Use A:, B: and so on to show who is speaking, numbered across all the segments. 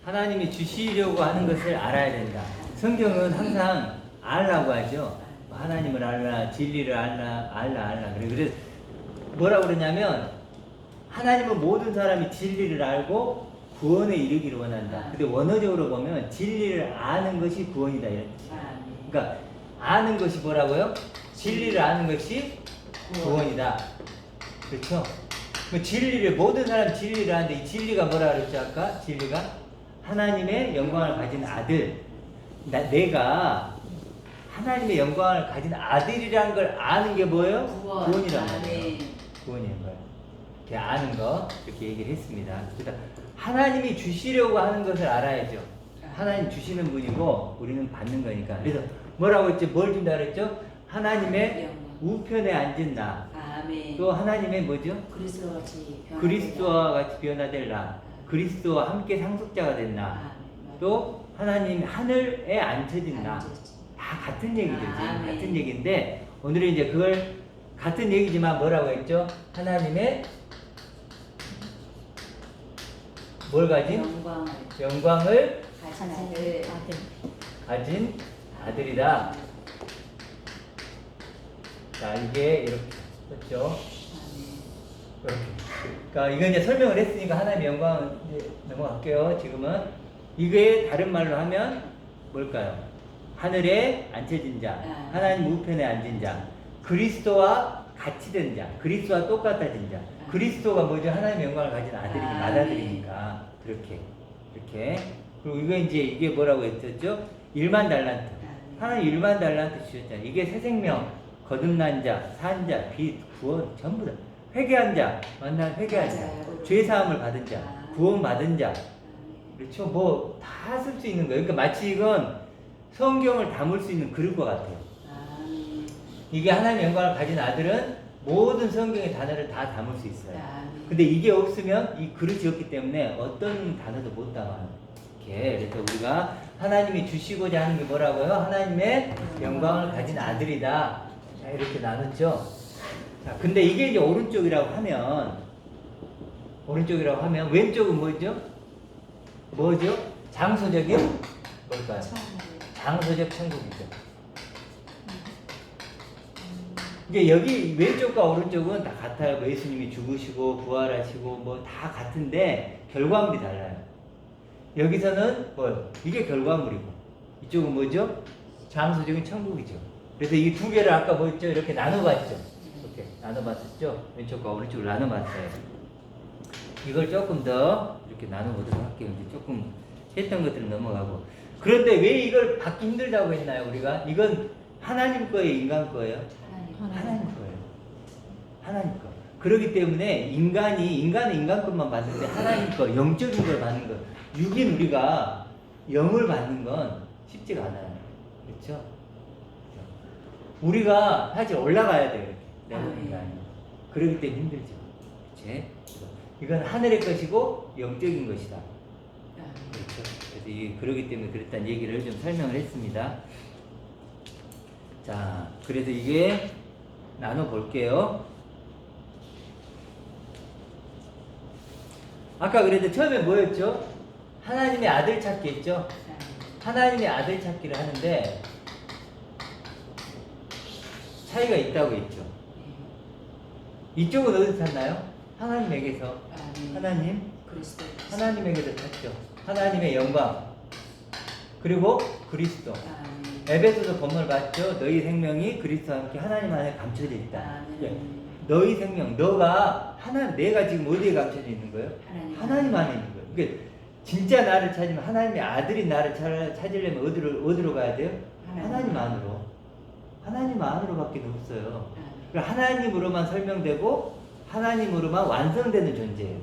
A: 하나님이 주시려고 하는 것을 알아야 된다. 성경은 항상 알라고 하죠. 하나님을 알라, 진리를 알라. 그래서 뭐라고 그러냐면 하나님은 모든 사람이 진리를 알고 구원에 이르기를 원한다. 근데 원어적으로 보면 진리를 아는 것이 구원이다 이런 뜻이에요. 그러니까 아는 것이 뭐라고요? 진리를 아는 것이 구원이다. 그렇죠? 그 진리를 모든 사람 진리를 아는데 이 진리가 뭐라 그랬죠 아까? 진리가 하나님의 영광을 가진 아들. 내가 하나님의 영광을 가진 아들이라는 걸 아는 게 뭐예요? 구원이란 말이에요. 구원이란 거예요. 이렇게 아는 거 이렇게 얘기를 했습니다. 그러니까 하나님이 주시려고 하는 것을 알아야죠. 하나님 주시는 분이고 우리는 받는 거니까. 그래서 뭐라고 했죠? 뭘 준다 그랬죠? 하나님의 우편에 앉은 나. 또 하나님의 뭐죠? 그리스도와 같이 변화될 나. 그리스도와 함께 상속자가 된 나. 또 하나님 하늘에 앉혀진 나. 다 같은 얘기죠. 같은 얘기인데 오늘은 이제 그걸 같은 얘기지만 뭐라고 했죠? 하나님의 뭘 가진? 영광을 가진 아들이다. 자, 이게 이렇게 됐죠. 이렇게. 그러니까 이건 이제 설명을 했으니까 하나님의 영광은 이제 넘어갈게요. 지금은 이게 다른 말로 하면 뭘까요? 하늘에 앉혀진 자, 하나님 우편에 앉은 자, 그리스도와 같이 된 자, 그리스도와 똑같아진 자. 그리스도가 뭐죠? 하나님의 영광을 가진 아들이니 맏아들이니까 그렇게. 그리고 이게 뭐라고 했었죠? 1만 달란트. 하나님 1만 달란트 주셨잖아요. 이게 새 생명, 거듭난 자, 산 자, 빛, 구원 전부 다 회개한 자, 만난 회개한 자, 죄 사함을 받은 자, 구원 받은 자. 그렇죠? 뭐 다 쓸 수 있는 거예요. 그러니까 마치 이건 성경을 담을 수 있는 그릇과 같아요. 이게 하나님의 영광을 가진 아들은 모든 성경의 단어를 다 담을 수 있어요. 근데 이게 없으면 이 그릇이 없기 때문에 어떤 단어도 못 담아요. 이렇게. 그래서 우리가 하나님이 주시고자 하는 게 뭐라고요? 하나님의 영광을 가진 아들이다. 자, 이렇게 나눴죠. 자, 근데 이게 이제 오른쪽이라고 하면 왼쪽은 뭐죠? 장소적인 뭘까요? 장소적 천국이죠. 이게 여기 왼쪽과 오른쪽은 다 같아요. 뭐 예수님이 죽으시고 부활하시고 뭐 다 같은데 결과물이 달라요. 여기서는 이게 결과물이고 이쪽은 뭐죠? 장소적인 천국이죠. 그래서 이 두 개를 아까 뭐였죠? 이렇게 나눠봤죠. 이렇게 나눠봤었죠. 왼쪽과 오른쪽을 나눠봤어요. 이걸 조금 더 이렇게 나눠보도록 할게요. 이제 조금 했던 것들은 넘어가고. 그런데 왜 이걸 받기 힘들다고 했나요? 우리가 이건 하나님 거예요, 인간 거예요? 하나님 거예요. 하나님 거. 그렇기 때문에 인간은 인간 것만 받는데 하나님 거, 영적인 걸 받는 거. 육인 우리가 영을 받는 건 쉽지가 않아요. 그렇죠? 우리가 사실 올라가야 돼요. 내가 인간이. 그렇기 때문에 힘들죠. 그렇지? 이건 하늘의 것이고 영적인 것이다. 그렇죠? 그래서 그러기 때문에 그랬다는 얘기를 좀 설명을 했습니다. 자, 그래서 이게 나눠볼게요. 아까 그래도 처음에 뭐였죠? 하나님의 아들 찾기 했죠? 하나님의 아들 찾기를 하는데 차이가 있다고 했죠. 이쪽은 어디서 찾나요? 하나님에게서. 하나님에게서 찾죠. 하나님의 영광. 그리고 그리스도. 에베소서 본문을 봤죠? 너희 생명이 그리스도와 함께 하나님 안에 감춰져 있다. 너희 생명, 내가 지금 어디에 감춰져 있는 거예요? 하나님 안에 있는 거예요. 그러니까 진짜 나를 찾으면 하나님의 아들이 나를 찾으려면 어디로 가야 돼요? 하나님 안으로. 하나님 안으로밖에 없어요. 하나님으로만 설명되고 하나님으로만 완성되는 존재예요.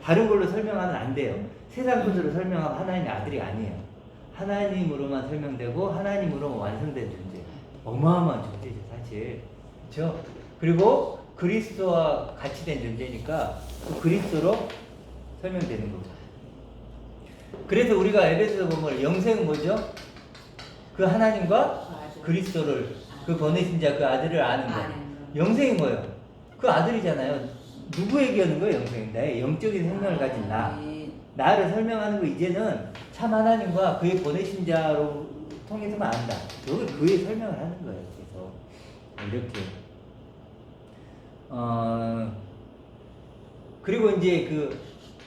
A: 다른 걸로 설명하면 안 돼요. 세상 것으로 설명하면 하나님의 아들이 아니에요. 하나님으로만 설명되고 하나님으로만 완성된 존재. 어마어마한 존재죠, 사실. 그렇죠? 그리고 그리스도와 같이 된 존재니까 그 그리스도로 설명되는 거죠. 그래서 우리가 에베소서 보면 영생은 뭐죠? 그 하나님과 그리스도를, 그 보내신 자, 그 아들을 아는 거. 영생이 뭐예요? 그 아들이잖아요. 누구 얘기하는 거예요, 영생이? 나의 영적인 생명을 가진 나. 나를 설명하는 거 이제는 참 하나님과 그의 보내신 자로 통해서만 안다. 여기 그의 설명을 하는 거예요. 그래서 이렇게 그리고 이제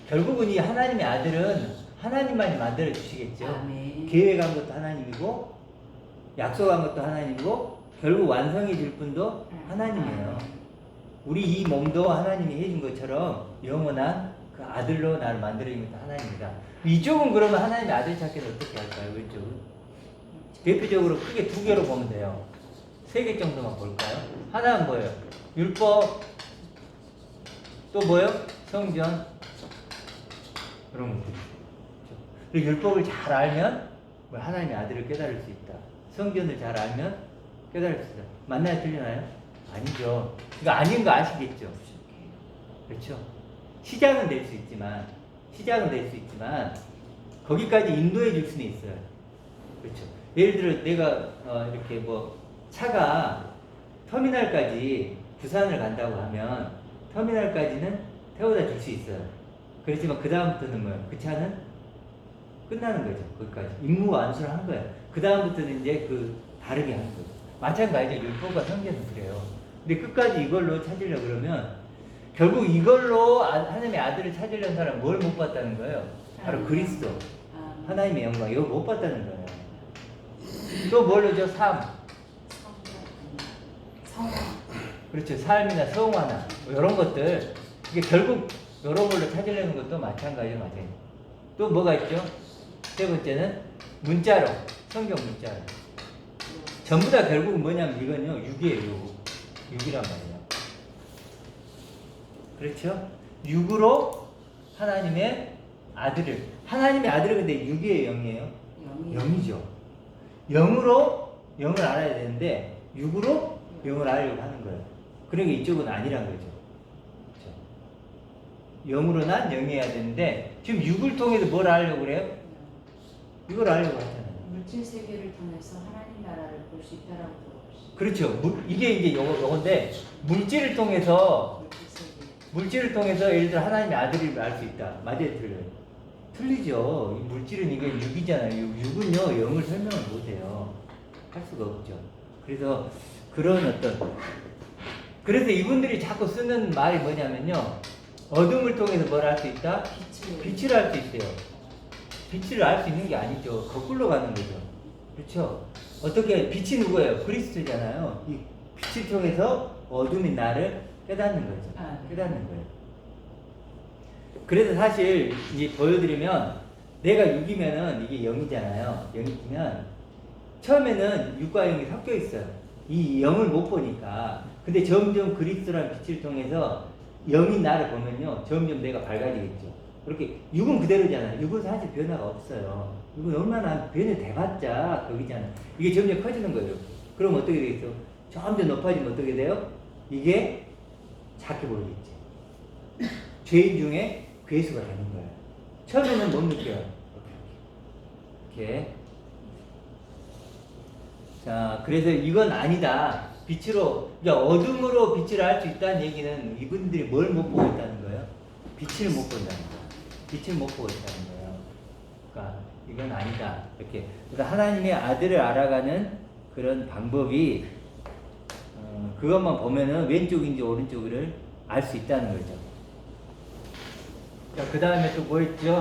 A: 결국은 이 하나님의 아들은 하나님만이 만들어 주시겠죠.
B: 아멘.
A: 계획한 것도 하나님이고 약속한 것도 하나님이고 결국 완성해 줄 분도 하나님이에요. 우리 이 몸도 하나님이 해준 것처럼 영원한 그 아들로 나를 만들어준 것도 하나님이다. 이쪽은 그러면 하나님의 아들 찾기는 어떻게 할까요? 왼쪽은? 대표적으로 크게 두 개로 보면 돼요. 세 개 정도만 볼까요? 하나는 뭐예요? 율법, 또 뭐예요? 성전, 그런 것들. 그리고 율법을 잘 알면 하나님의 아들을 깨달을 수 있다. 성전을 잘 알면 깨달을 수 있다. 맞나요? 틀리나요? 아니죠. 이거 아닌 거 아시겠죠? 그렇죠? 시작은 될 수 있지만 거기까지 인도해 줄 수는 있어요. 그렇죠? 예를 들어 내가 이렇게 차가 터미널까지 부산을 간다고 하면 터미널까지는 태워다 줄 수 있어요. 그렇지만 그 다음부터는 뭐예요? 그 차는 끝나는 거죠. 거기까지 임무 완수를 한 거예요. 그 다음부터는 이제 다르게 하는 거죠. 마찬가지로 율법과 성경은 그래요. 근데 끝까지 이걸로 찾으려고 그러면 결국 이걸로 하나님의 아들을 찾으려는 사람은 뭘 못 봤다는 거예요? 바로 그리스도, 하나님의 영광, 이걸 못 봤다는 거예요. 또 뭘로죠? 삶.
B: 성화.
A: 그렇죠. 삶이나 성화나 이런 것들. 이게 결국 이런 걸로 찾으려는 것도 마찬가지로 맞아요. 또 뭐가 있죠? 세 번째는 문자로, 성경 문자로. 전부 다 결국은 뭐냐면 이건요, 육이에요. 육이란 말이에요. 그렇죠? 육으로 하나님의 아들을, 하나님의 아들은 근데 육이에요, 영이에요? 영이죠. 영으로 영을 알아야 되는데 육으로 영을 알려고 하는 거예요. 그러니까 이쪽은 아니란 거죠. 그렇죠? 영으로 난 영이어야 되는데 지금 육을 통해서 뭘 알려고 그래요? 이걸 알려고 하잖아요.
B: 물질 세계를 통해서 하나님 나라를 볼 수 있다라고 들어보시죠.
A: 그렇죠. 이게 이제 요건데 물질을 통해서 예를 들어 하나님의 아들을 알 수 있다. 맞아요, 틀려요? 틀리죠. 이 물질은 이게 육이잖아요. 육은요, 영을 설명을 못해요. 할 수가 없죠. 그래서 그래서 이분들이 자꾸 쓰는 말이 뭐냐면요. 어둠을 통해서 뭘 할 수 있다? 빛을 알 수 있대요. 빛을 알 수 있는 게 아니죠. 거꾸로 가는 거죠. 그렇죠? 어떻게, 빛이 누구예요? 그리스도잖아요. 이 빛을 통해서 어둠이 나를 깨닫는 거죠. 깨닫는 거예요. 그래서 사실 이제 보여드리면 내가 6이면은 이게 0이잖아요. 0이면 처음에는 6과 0이 섞여 있어요. 이 0을 못 보니까. 근데 점점 그리스도라는 빛을 통해서 0인 나를 보면요. 점점 내가 밝아지겠죠. 그렇게 6은 그대로잖아요. 6은 사실 변화가 없어요. 6은 얼마나 변이 돼봤자 거기잖아요. 이게 점점 커지는 거예요. 그럼 어떻게 되겠어? 점점 높아지면 어떻게 돼요? 이게 작게 보이겠지. 죄인 중에 괴수가 되는 거예요. 처음에는 못 느껴요. 이렇게. 자, 그래서 이건 아니다. 빛으로, 그러니까 어둠으로 빛을 알 수 있다는 얘기는 이분들이 뭘 못 보고 있다는 거예요? 빛을 못 본다는 거예요. 빛을 못 보고 있다는 거예요. 그러니까 이건 아니다. 이렇게. 그래서 하나님의 아들을 알아가는 그런 방법이 그것만 보면은 왼쪽인지 오른쪽을 알 수 있다는 거죠. 자, 그 다음에 또 뭐 있죠?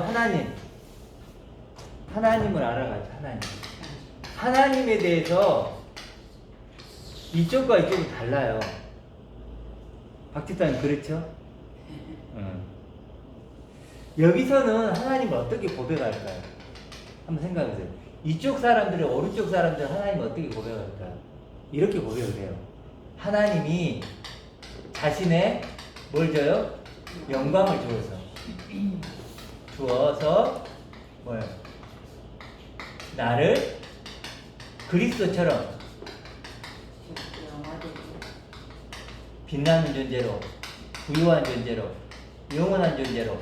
A: 하나님을 알아가죠. 하나님에 대해서 이쪽과 이쪽이 달라요. 박지사님 그렇죠? 여기서는 하나님을 어떻게 고백할까요? 한번 생각해보세요. 이쪽 사람들이 오른쪽 사람들 하나님을 어떻게 고백할까요? 이렇게 고백을 해요. 하나님이 자신의 뭘 줘요? 영광을 주어서 뭐예요? 나를 그리스도처럼 빛나는 존재로, 부유한 존재로, 영원한 존재로,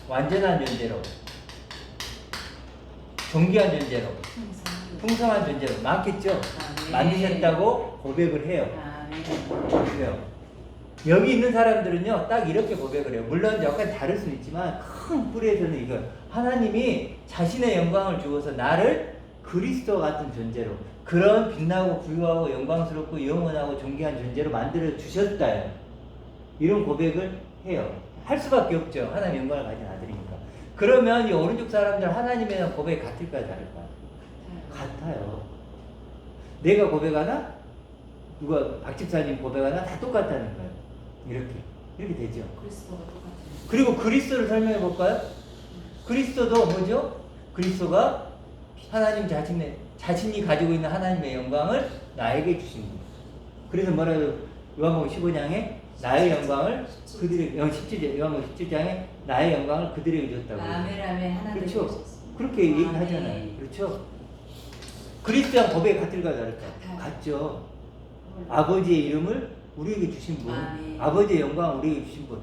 A: 완전한 존재로, 존귀한 존재로, 풍성한 존재로 많겠죠? 만드셨다고 고백을 해요. 그래요. 여기 있는 사람들은요, 딱 이렇게 고백을 해요. 물론 약간 다를 수는 있지만, 큰 뿌리에서는 이거. 하나님이 자신의 영광을 주어서 나를 그리스도 같은 존재로, 그런 빛나고 부유하고 영광스럽고 영원하고 존귀한 존재로 만들어 주셨다요. 이런 고백을 해요. 할 수밖에 없죠. 하나님 영광을 가진 아들이니까. 그러면 이 오른쪽 사람들 하나님에 대한 고백이 같을까요, 다를까요? 같아요. 내가 고백하나? 누가 박집사님 고백하나? 다 똑같다는 거예요. 이렇게 되죠.
B: 그리스도가 똑같아요.
A: 그리고 그리스도를 설명해 볼까요? 그리스도도 뭐죠? 그리스도가 하나님 자신이 가지고 있는 하나님의 영광을 나에게 주신 분. 그래서 뭐라고 요한복음 15장에 나의 영광을 그들에게 17장 요한복음 17장에 나의 영광을 그들에게 줬다고.
B: 아멘 하나 더
A: 그렇죠.
B: 주셨습니다.
A: 그렇게 얘기하잖아요. 그렇죠. 그리스도랑 고백이 같을까 다를까? 같죠. 아버지의 이름을 우리에게 주신 분, 아버지의 영광을 우리에게 주신 분.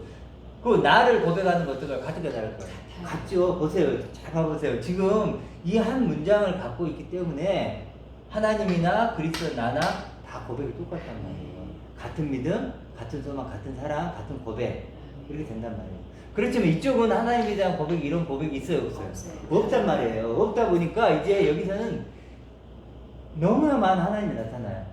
A: 그 나를 고백하는 것들과 같을까 다를까? 같죠. 보세요. 잘 봐보세요. 지금 이 한 문장을 갖고 있기 때문에 하나님이나 그리스도 나나 다 고백이 똑같단 말이에요. 같은 믿음, 같은 소망, 같은 사랑, 같은 고백. 이렇게 된단 말이에요. 그렇지만 이쪽은 하나님에 대한 고백, 이런 고백이 있어요, 없어요? 없단 말이에요. 없다 보니까 이제 여기서는 너무나 많은 하나님이 나타나요.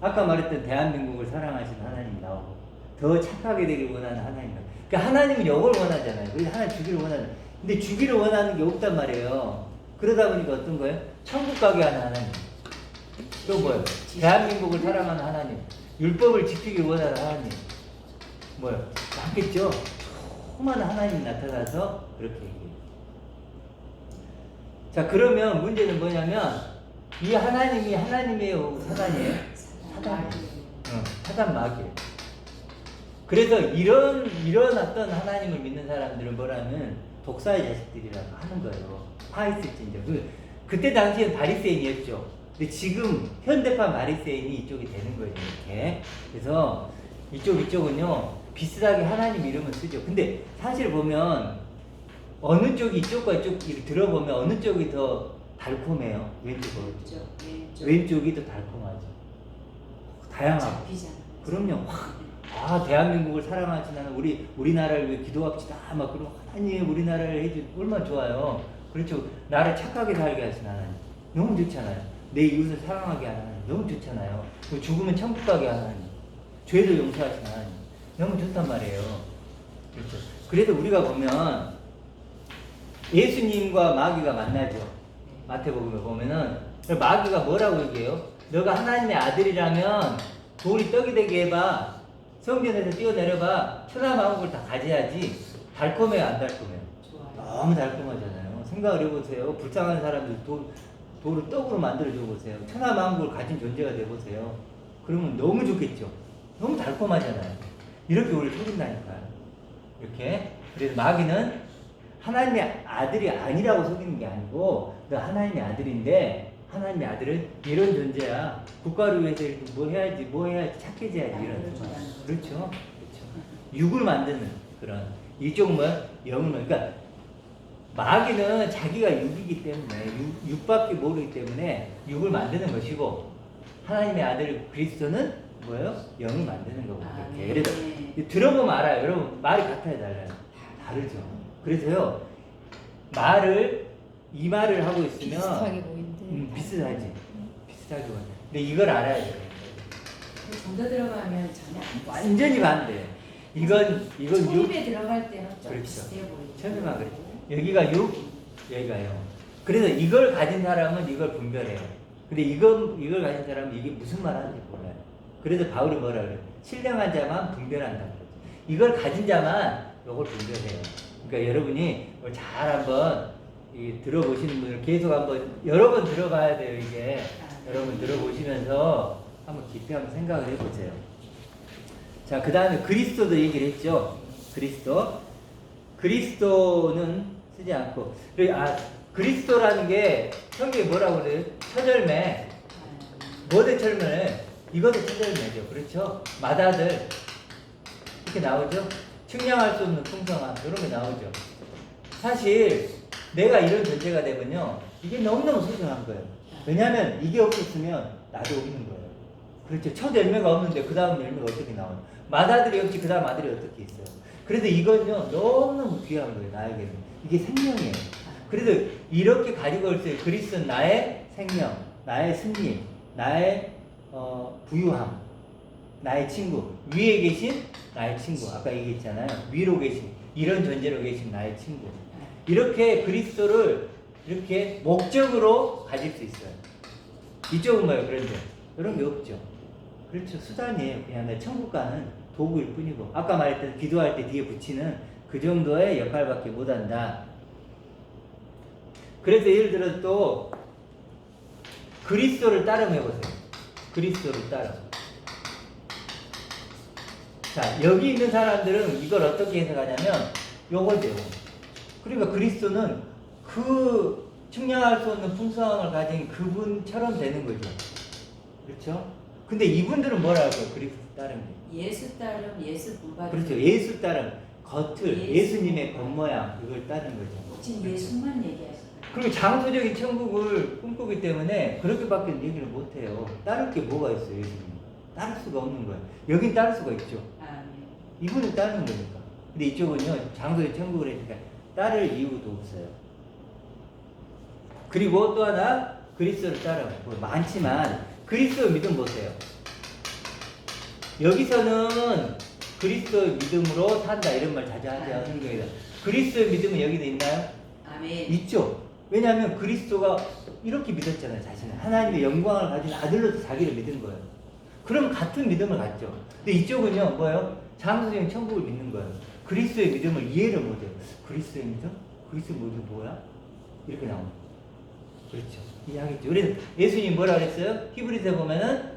A: 아까 말했던 대한민국을 사랑하시는 하나님이 나오고, 더 착하게 되길 원하는 하나님. 그러니까 하나님은 욕을 원하잖아요. 그래서 하나님 주기를 원하는. 근데 주기를 원하는 게 없단 말이에요. 그러다 보니까 어떤 거예요? 천국 가게 하는 하나님. 또 뭐예요? 대한민국을 사랑하는 하나님. 율법을 지키길 원하는 하나님. 뭐예요? 많겠죠? 수많은 하나님이 나타나서 그렇게 얘기해요. 자, 그러면 문제는 뭐냐면, 이 하나님이 하나님이에요? 사단이에요? 사단 마귀예요. 그래서 이런 어떤 하나님을 믿는 사람들은 뭐라면 독사의 자식들이라고 하는 거예요. 파이스진저. 그때 당시엔 바리새인이었죠. 근데 지금 현대판 바리새인이 이쪽이 되는 거예요. 이렇게. 그래서 이쪽은요 비슷하게 하나님 이름을 쓰죠. 근데 사실 보면 어느 쪽이 이쪽과 이쪽 들어보면 어느 쪽이 더 달콤해요? 왼쪽이 더 달콤하죠. 다양하고. 그럼요. 대한민국을 사랑하시는 우리나라를 위해 기도합시다. 막 그런 하나님 우리나라를 해주 얼마나 좋아요. 그렇죠. 나를 착하게 살게 하신 하나님 너무 좋잖아요. 내 이웃을 사랑하게 하는 하나님 너무 좋잖아요. 죽으면 천국 가게 하는 하나님, 죄도 용서하신 하나님 너무 좋단 말이에요. 그렇죠. 그래서 우리가 보면 예수님과 마귀가 만나죠. 마태복음에 보면은 마귀가 뭐라고 얘기해요? 너가 하나님의 아들이라면 돌이 떡이 되게 해봐. 성전에서 뛰어내려봐. 천하만국을 다 가져야지. 달콤해요, 안 달콤해요? 너무 달콤하잖아요. 생각을 해보세요. 불쌍한 사람들 돌을 떡으로 만들어줘 보세요. 천하만국을 가진 존재가 돼보세요. 그러면 너무 좋겠죠. 너무 달콤하잖아요. 이렇게 우리를 속인다니까요. 이렇게. 그래서 마귀는 하나님의 아들이 아니라고 속이는 게 아니고 너 하나님의 아들인데 하나님의 아들은 이런 존재야. 국가를 위해서 이렇게 뭐 해야지 착해져야지 이런. 그렇죠. 육을 만드는 그런. 이쪽은 뭐야? 영은 그러니까 마귀는 자기가 육이기 때문에 육밖에 모르기 때문에 육을 만드는 것이고 하나님의 아들 그리스도는 뭐예요? 영을 만드는 거고. 이렇게. 그래서 들어보면 알아요. 여러분 말이 같아요, 달라요? 다르죠. 그래서요 이 말을 하고 있으면
C: 비슷하게 보이는데
A: 비슷하지. 비슷하게 보여. 근데 이걸 알아야 돼요.
B: 좀 더 들어가면 전혀
A: 완전히 반대. 이건
B: 초입에 들어갈 때는 좀
A: 그렇죠.
B: 비슷해 보이죠.
A: 처음에만 그래. 여기가 6, 여기가 0. 그래서 이걸 가진 사람은 이걸 분별해요. 근데 이걸 가진 사람은 이게 무슨 말 하는지 몰라요. 그래서 바울이 뭐라 그래요? 신령한 자만 분별한다고 그러죠. 이걸 가진 자만 이걸 분별해요. 그러니까 여러분이 잘 한번 들어보시는 분들 계속 한번 여러 번 들어봐야 돼요. 이게 여러분 들어보시면서 한번 깊이 한번 생각을 해보세요. 자, 그 다음에 그리스도도 얘기를 했죠. 그리스도는 쓰지 않고 그리스도라는 게 성경에 뭐라고 그래요? 처절매. 뭐대 철매? 이것도 처절매죠. 그렇죠? 마다들 이렇게 나오죠. 측량할 수 없는 풍성함 이런 게 나오죠. 사실 내가 이런 존재가 되면요 이게 너무너무 소중한 거예요. 왜냐하면 이게 없었으면 나도 없는 거예요. 그렇죠. 첫 열매가 없는데 그 다음 열매가 어떻게 나와요? 맏아들이 없지 그 다음 아들이 어떻게 있어요? 그래도 이건요 너무너무 귀한 거예요. 나에게는 이게 생명이에요. 그래도 이렇게 가지고 있어요. 그리스도는 나의 생명, 나의 승리, 나의 부유함, 나의 친구, 위에 계신 나의 친구. 아까 얘기했잖아요. 위로 계신 이런 존재로 계신 나의 친구. 이렇게 그리스도를 이렇게 목적으로 가질 수 있어요. 이쪽은 뭐예요? 그런데 이런 게 없죠. 그렇죠. 수단이에요. 그냥 내 천국 가는 도구일 뿐이고 아까 말했던 기도할 때 뒤에 붙이는 그 정도의 역할밖에 못한다. 그래서 예를 들어서 또 그리스도를 따름해보세요. 그리스도를 따름. 자, 여기 있는 사람들은 이걸 어떻게 해석하냐면 요거죠. 그러니까 그리스도는 그 측량할 수 없는 풍성함을 가진 그분처럼 되는 거죠. 그렇죠? 근데 이분들은 뭐라고 해요? 그리스도 따름이.
B: 예수 따름, 예수 분바.
A: 그렇죠. 예수 따름. 겉을, 예수님의 겉모양, 이걸 따른 거죠.
B: 지금 예수만 얘기하시나요?
A: 그리고 장소적인 천국을 꿈꾸기 때문에 그렇게밖에 얘기를 못해요. 따를 게 뭐가 있어요, 예수님? 따를 수가 없는 거예요. 여긴 따를 수가 있죠.
B: 아, 네.
A: 이분은 따르는 거니까. 근데 이쪽은요, 장소의 천국을 했으니까 따를 이유도 없어요. 그리고 또 하나, 그리스도를 따라. 뭐 많지만, 그리스도 믿음 보세요. 여기서는 그리스도의 믿음으로 산다, 이런 말 자주 하죠, 성경에서. 그리스도의 믿음은 여기도 있나요?
B: 아멘.
A: 있죠. 왜냐하면 그리스도가 이렇게 믿었잖아요, 자신을. 하나님의 영광을 가진 아들로서 자기를 믿은 거예요. 그럼 같은 믿음을 갖죠. 근데 이쪽은요, 뭐예요? 장소적인 천국을 믿는 거예요. 그리스도의 믿음을 이해를 못해요. 그리스도의 믿음? 그리스도의 믿음 뭐야? 이렇게 나옵니다. 그렇죠. 이해하겠죠. 그래서 예수님이 뭐라 그랬어요? 히브리서에 보면은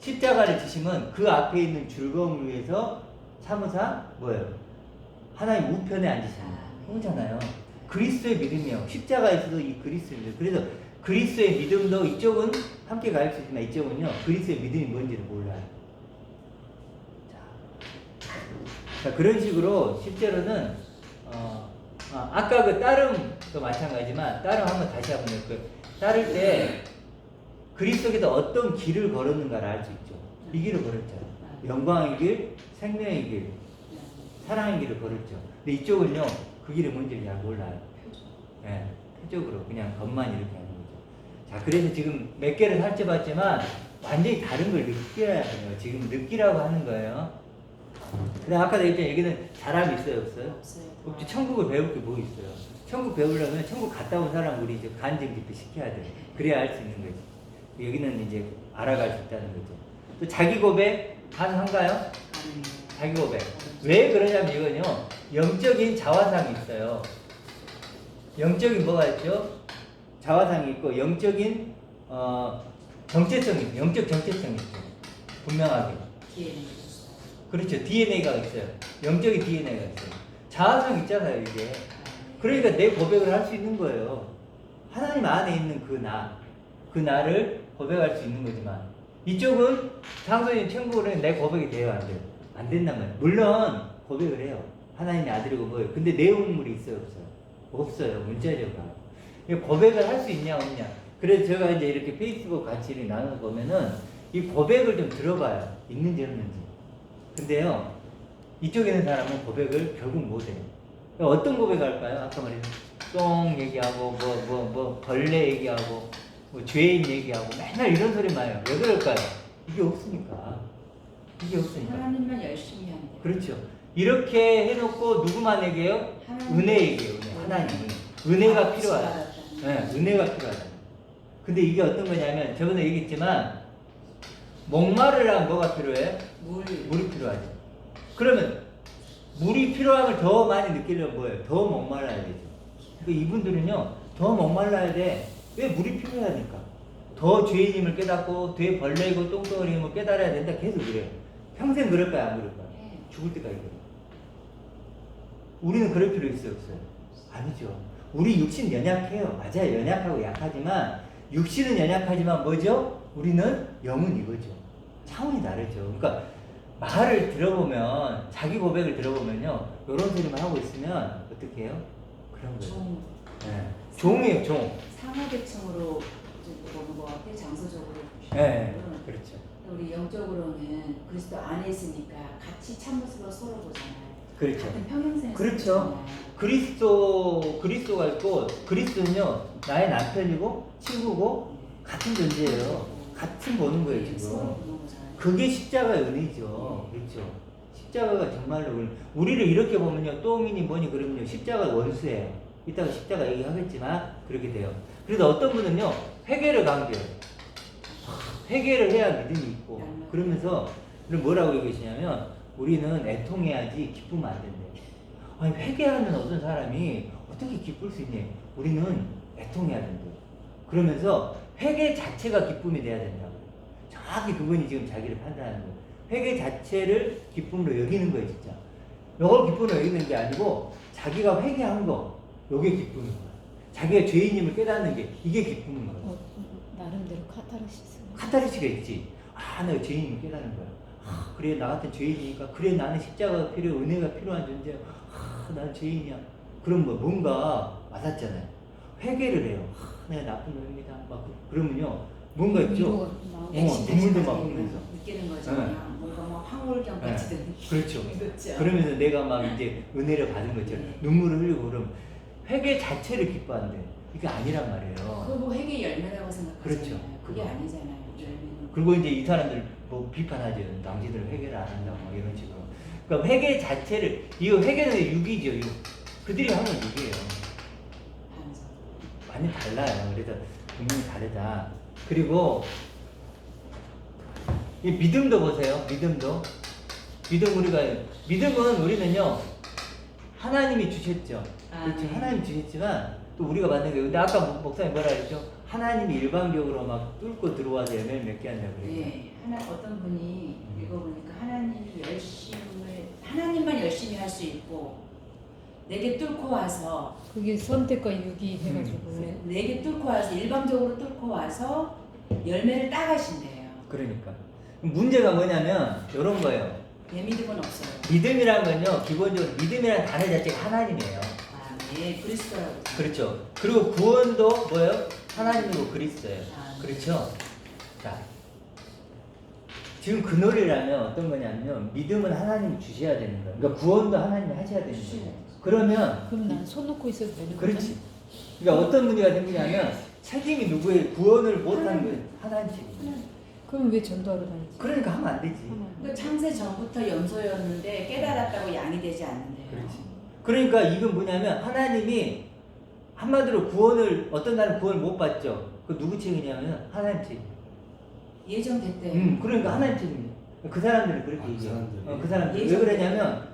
A: 십자가를 지시면 그 앞에 있는 즐거움을 위해서 사무사 뭐예요? 하나님 우편에 앉으십니다. 그거잖아요. 그리스도의 믿음이요. 십자가에서도 이 그리스도의 믿음. 그래서 그리스도의 믿음도 이쪽은 함께 갈 수 있지만 이쪽은요. 그리스도의 믿음이 뭔지를 몰라요. 자, 그런 식으로 실제로는 아까 그 따름도 마찬가지지만 따름 한번 다시 한번 해볼게요. 따를 때 그리스도께서 어떤 길을 걸었는가를 알 수 있죠. 이 길을 걸었죠. 영광의 길, 생명의 길, 사랑의 길을 걸었죠. 근데 이쪽은요, 그 길이 뭔지 잘 몰라요. 네, 표적으로 그냥 겉만 이렇게 하는 거죠. 자, 그래서 지금 몇 개를 살펴봤지만 완전히 다른 걸 느끼라는 거예요. 지금 느끼라고 하는 거예요. 근데 아까도 얘기했잖아요. 여기는 사람이 있어요, 없어요?
B: 없어요.
A: 없지. 천국을 배울 게 뭐 있어요? 천국 배우려면 천국 갔다 온 사람 우리 이제 간증 깊이 시켜야 돼. 그래야 알 수 있는 거지. 여기는 이제 알아갈 수 있다는 거죠. 또 자기 고백 가능한가요?
B: 아멘.
A: 자기 고백. 왜 그러냐면 이건요. 영적인 자화상이 있어요. 영적인 뭐가 있죠? 자화상이 있고 영적인 정체성이 있어요. 영적 정체성이 있죠. 분명하게.
B: DNA.
A: 그렇죠. DNA가 있어요. 영적인 DNA가 있어요. 자아상 있잖아요, 이게. 그러니까 내 고백을 할 수 있는 거예요. 하나님 안에 있는 그 나를 고백할 수 있는 거지만, 이쪽은 장소인 천국은 내 고백이 돼요, 안 돼요? 안 된단 말이에요. 물론, 고백을 해요. 하나님의 아들이고 뭐예요. 근데 내용물이 있어요, 없어요? 없어요. 문자적으로. 고백을 할 수 있냐, 없냐. 그래서 제가 이제 이렇게 페이스북 같이 나눠서 보면은, 이 고백을 좀 들어봐요. 있는지 없는지. 근데요, 이쪽에 있는 사람은 고백을 결국 못해요. 어떤 고백할까요? 아까 말했죠. 똥 얘기하고, 벌레 얘기하고, 죄인 얘기하고, 맨날 이런 소리만 해요. 왜 그럴까요? 이게 없으니까.
B: 하나님만 열심히 한대.
A: 그렇죠. 이렇게 해놓고 누구만 얘기해요? 은혜 얘기해요. 하나님이. 은혜가 필요하다. 네, 은혜가 필요하다. 근데 이게 어떤 거냐면, 저번에 얘기했지만, 목마르려면 뭐가 필요해? 물이 필요하죠. 그러면 물이 필요함을 더 많이 느끼려면 뭐예요? 더 목말라야 되죠. 그러니까 이분들은요, 더 목말라야 돼. 왜 물이 필요하니까? 더 죄인임을 깨닫고, 돼 벌레이고 똥덩어리임을 깨달아야 된다. 계속 그래요. 평생 그럴까요? 안 그럴까요? 죽을 때까지 그래요. 우리는 그럴 필요 있어요? 없어요? 아니죠. 우리 육신 연약해요. 맞아요. 연약하고 약하지만, 육신은 연약하지만 뭐죠? 우리는 영은 이거죠. 차원이 다르죠. 그러니까 말을 들어보면, 자기 고백을 들어보면요, 이런 소리만 하고 있으면 어떻게 해요? 그런 거예요.
B: 종.
A: 네. 종이에요, 종.
B: 상하계층으로 보는 것 같아요. 장소적으로.
A: 네, 그렇죠.
B: 우리 영적으로는 그리스도 안에 있으니까 같이 참모습으로 서로 보잖아요.
A: 그렇죠.
B: 같은 평행선에서
A: 그렇죠.
B: 보잖아요.
A: 그리스도가 있고 그리스도는요 나의 남편이고 친구고 같은 존재예요. 같은 보는 거예요
B: 네,
A: 지금.
B: 서로 보는 거잖아요.
A: 그게 십자가의 은혜죠. 그렇죠. 십자가가 정말로 우리를 이렇게 보면요 똥이니 뭐니 그러면요 십자가 원수예요. 이따가 십자가 얘기하겠지만 그렇게 돼요. 그래서 어떤 분은요 회개를 강조해요. 회개를 해야 믿음이 있고 그러면서 뭐라고 얘기하시냐면 우리는 애통해야지 기쁘면 안 된대요. 아니 회개하는 어떤 사람이 어떻게 기쁠 수 있니? 우리는 애통해야 된대요. 그러면서 회개 자체가 기쁨이 돼야 된다고. 정확히 그분이 지금 자기를 판단하는 거예요. 회개 자체를 기쁨으로 여기는 거예요, 진짜. 이걸 기쁨으로 여기는 게 아니고 자기가 회개한 거, 이게 기쁨인 거예요. 자기가 죄인임을 깨닫는 게 이게 기쁨인 거예요.
C: 나름대로 카타르시스.
A: 카타르시가 있지. 아, 내가 죄인임을 깨닫는 거야. 아, 그래, 나 같은 죄인이니까. 그래, 나는 십자가가 필요해. 은혜가 필요한 존재야. 아, 난 죄인이야. 그럼 뭔가 와닿잖아요. 회개를 해요. 아, 내가 나쁜 놈입니다. 막 그러면요. 뭔가 있죠? 눈물도 막 흘리면서.
B: 느끼는 거잖아요. 뭔가 막 황홀경 같이 드는.
A: 그렇죠.
B: 그렇죠.
A: 그러면서 내가 막 이제 은혜를 받은 것처럼 눈물을 흘리고 그럼 회개 자체를 기뻐한대. 이게 아니란 말이에요.
B: 그거 뭐 회개 열매라고 생각하잖아요.
A: 그렇죠.
B: 그게 아니잖아요. 열매는.
A: 그리고 이제 이 사람들 뭐 비판하죠. 당신들 회개를 안 한다고 막 이런 식으로. 그러니까 회개 자체를 이거 회개는 육이죠. 육. 그들이 하는 육이에요.
B: 반성.
A: 많이 달라요. 그래서 분명히 다르다. 그리고 이 믿음도 보세요. 믿음은 우리는요 하나님이 주셨죠. 그렇죠.
B: 네.
A: 하나님 주셨지만 또 우리가 받는 거예요. 근데 아까 목사님 뭐라 그랬죠? 하나님이 일방적으로 막 뚫고 들어와서 열매를 맺게 한다고 그랬죠.
B: 네, 어떤 분이 읽어보니까 하나님만 열심히 할 수 있고 내게 뚫고 와서
C: 그게 선택과 유기 해가지고.
B: 내게 뚫고 와서 일방적으로 뚫고 와서 열매를 따가신대요.
A: 그러니까 문제가 뭐냐면 이런 거예요.
B: 내 믿음은 없어요.
A: 믿음이란 건요 기본적으로 믿음이라는 단어 자체가 하나님이에요.
B: 아, 네, 그리스도라고.
A: 그렇죠. 그리고 구원도 뭐예요? 하나님이고 그리스도예요.
B: 아.
A: 그렇죠. 자, 지금 그 논리라면 어떤 거냐면 믿음은 하나님이 주셔야 되는 거예요. 그러니까 구원도 하나님이 하셔야 되는 거예요. 그러면
C: 그럼 난 손 놓고 있어도 되는 거야?
A: 그렇지. 그러니까 어떤 문제가 생기냐면 책임이 누구의 구원을 못하는 거예요. 하나님 책임.
C: 그럼 왜 전도하러 다니지?
A: 그러니까 하면 안 되지.
B: 그 창세 전부터 염소였는데 깨달았다고 양이 되지 않는데요.
A: 그렇지. 그러니까 이건 뭐냐면 하나님이 한마디로 구원을 어떤 날은 구원을 못 받죠. 그 누구 책임이냐면 하나님 책임.
B: 예정됐대요.
A: 그러니까 하나님 책임이에요. 그 사람들은 그렇게
D: 그
A: 얘기해요.
D: 사람들이.
A: 그 사람들 왜
B: 예정-
A: 그러냐면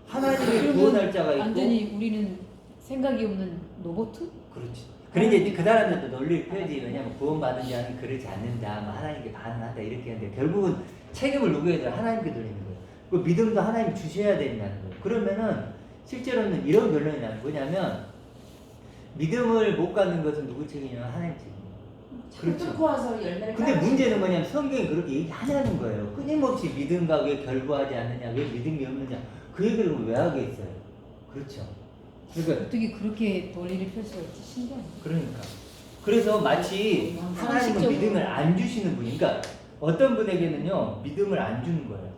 A: 하나님이
C: 그러면
A: 구원할 자가 있고
C: 완전히 우리는 생각이 없는 로봇?
A: 그렇지. 그러니까 이제 그 사람들도 논리를 펴야지. 왜냐면 구원받은 자는 그러지 않는다. 뭐 하나님께 반응한다. 이렇게 하는데 결국은 책임을 누구에게 둬요? 하나님께 돌리는 거예요. 그 믿음도 하나님 주셔야 된다는 거예요. 그러면은 실제로는 이런 결론이 나요. 뭐냐면 믿음을 못 갖는 것은 누구 책임이냐면 하나님 책임이에요.
B: 자꾸
A: 그렇죠.
B: 뚫고 와서 열매를
A: 근데
B: 따가시는
A: 문제는
B: 거예요.
A: 뭐냐면 성경이 그렇게 얘기하냐는 거예요. 끊임없이 믿음과 왜 결부하지 않느냐, 왜 믿음이 없느냐, 그 얘기를 왜 하겠어요? 그렇죠. 그러니까
C: 어떻게 그렇게 논리를 펼 수가 있지? 신기하네.
A: 그러니까. 그래서 마치 하나님은
C: 상식적으로.
A: 믿음을 안 주시는 분이, 그러니까 어떤 분에게는요, 믿음을 안 주는 거예요.